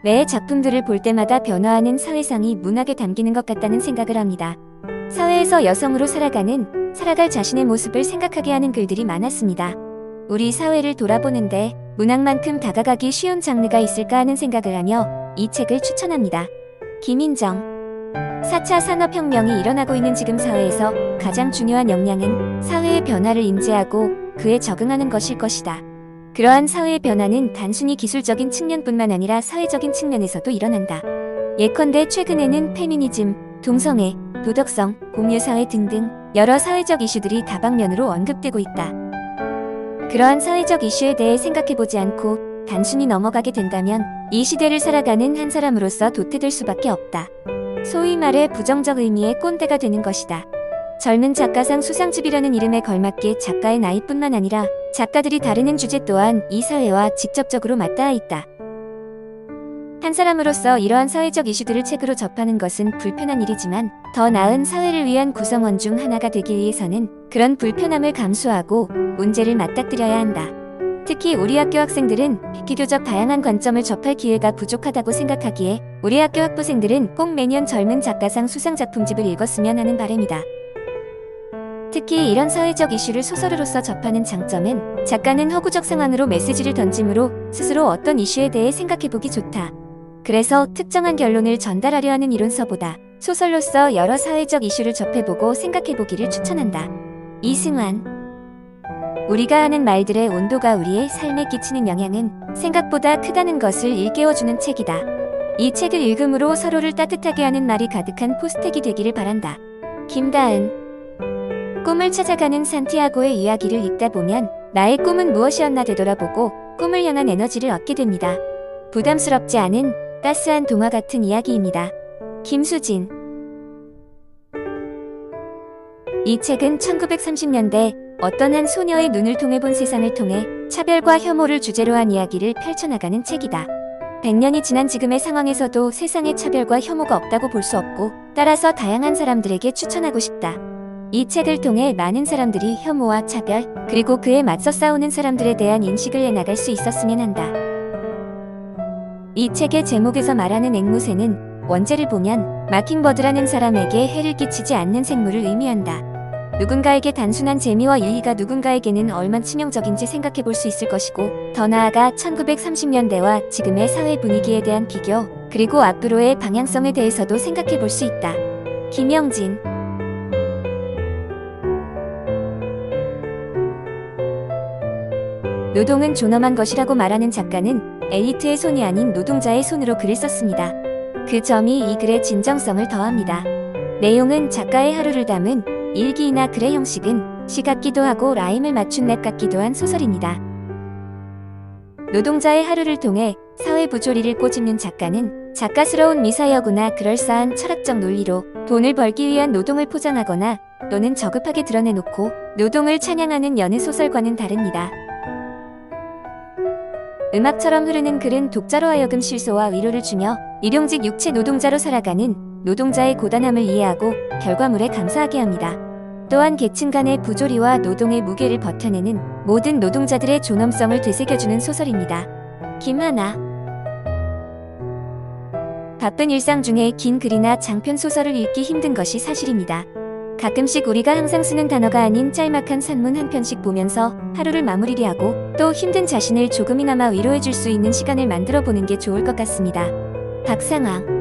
매의 작품들을 볼 때마다 변화하는 사회상이 문학에 담기는 것 같다는 생각을 합니다. 사회에서 여성으로 살아갈 자신의 모습을 생각하게 하는 글들이 많았습니다. 우리 사회를 돌아보는데 문학만큼 다가가기 쉬운 장르가 있을까 하는 생각을 하며 이 책을 추천합니다. 김인정. 4차 산업혁명이 일어나고 있는 지금 사회에서 가장 중요한 역량은 사회의 변화를 인지하고 그에 적응하는 것일 것이다. 그러한 사회의 변화는 단순히 기술적인 측면뿐만 아니라 사회적인 측면에서도 일어난다. 예컨대 최근에는 페미니즘, 동성애, 도덕성, 공유사회 등등 여러 사회적 이슈들이 다방면으로 언급되고 있다. 그러한 사회적 이슈에 대해 생각해보지 않고 단순히 넘어가게 된다면 이 시대를 살아가는 한 사람으로서 도태될 수밖에 없다. 소위 말해 부정적 의미의 꼰대가 되는 것이다. 젊은 작가상 수상집이라는 이름에 걸맞게 작가의 나이뿐만 아니라 작가들이 다루는 주제 또한 이 사회와 직접적으로 맞닿아 있다. 한 사람으로서 이러한 사회적 이슈들을 책으로 접하는 것은 불편한 일이지만 더 나은 사회를 위한 구성원 중 하나가 되기 위해서는 그런 불편함을 감수하고 문제를 맞닥뜨려야 한다. 특히 우리 학교 학생들은 비교적 다양한 관점을 접할 기회가 부족하다고 생각하기에 우리 학교 학부생들은 꼭 매년 젊은 작가상 수상작품집을 읽었으면 하는 바람이다. 특히 이런 사회적 이슈를 소설으로서 접하는 장점은 작가는 허구적 상황으로 메시지를 던지므로 스스로 어떤 이슈에 대해 생각해보기 좋다. 그래서 특정한 결론을 전달하려 하는 이론서보다 소설로서 여러 사회적 이슈를 접해보고 생각해보기를 추천한다. 이승환. 우리가 하는 말들의 온도가 우리의 삶에 끼치는 영향은 생각보다 크다는 것을 일깨워주는 책이다. 이 책을 읽음으로 서로를 따뜻하게 하는 말이 가득한 포스텍이 되기를 바란다. 김다은. 꿈을 찾아가는 산티아고의 이야기를 읽다 보면 나의 꿈은 무엇이었나 되돌아보고 꿈을 향한 에너지를 얻게 됩니다. 부담스럽지 않은 따스한 동화 같은 이야기입니다. 김수진. 이 책은 1930년대 어떤 한 소녀의 눈을 통해 본 세상을 통해 차별과 혐오를 주제로 한 이야기를 펼쳐나가는 책이다. 100년이 지난 지금의 상황에서도 세상에 차별과 혐오가 없다고 볼 수 없고 따라서 다양한 사람들에게 추천하고 싶다. 이 책을 통해 많은 사람들이 혐오와 차별, 그리고 그에 맞서 싸우는 사람들에 대한 인식을 해나갈 수 있었으면 한다. 이 책의 제목에서 말하는 앵무새는 원제를 보면 마킹버드라는 사람에게 해를 끼치지 않는 생물을 의미한다. 누군가에게 단순한 재미와 유의가 누군가에게는 얼마나 치명적인지 생각해볼 수 있을 것이고 더 나아가 1930년대와 지금의 사회 분위기에 대한 비교, 그리고 앞으로의 방향성에 대해서도 생각해볼 수 있다. 김영진. 노동은 존엄한 것이라고 말하는 작가는 엘리트의 손이 아닌 노동자의 손으로 글을 썼습니다. 그 점이 이 글의 진정성을 더합니다. 내용은 작가의 하루를 담은 일기이나 글의 형식은 시 같기도 하고 라임을 맞춘 랩 같기도 한 소설입니다. 노동자의 하루를 통해 사회 부조리를 꼬집는 작가는 작가스러운 미사여구나 그럴싸한 철학적 논리로 돈을 벌기 위한 노동을 포장하거나 또는 저급하게 드러내놓고 노동을 찬양하는 여느 소설과는 다릅니다. 음악처럼 흐르는 글은 독자로 하여금 실소와 위로를 주며 일용직 육체 노동자로 살아가는 노동자의 고단함을 이해하고 결과물에 감사하게 합니다. 또한 계층 간의 부조리와 노동의 무게를 버텨내는 모든 노동자들의 존엄성을 되새겨주는 소설입니다. 김하나. 바쁜 일상 중에 긴 글이나 장편 소설을 읽기 힘든 것이 사실입니다. 가끔씩 우리가 항상 쓰는 단어가 아닌 짤막한 산문 한 편씩 보면서 하루를 마무리를 하고 또 힘든 자신을 조금이나마 위로해줄 수 있는 시간을 만들어 보는 게 좋을 것 같습니다. 박상황.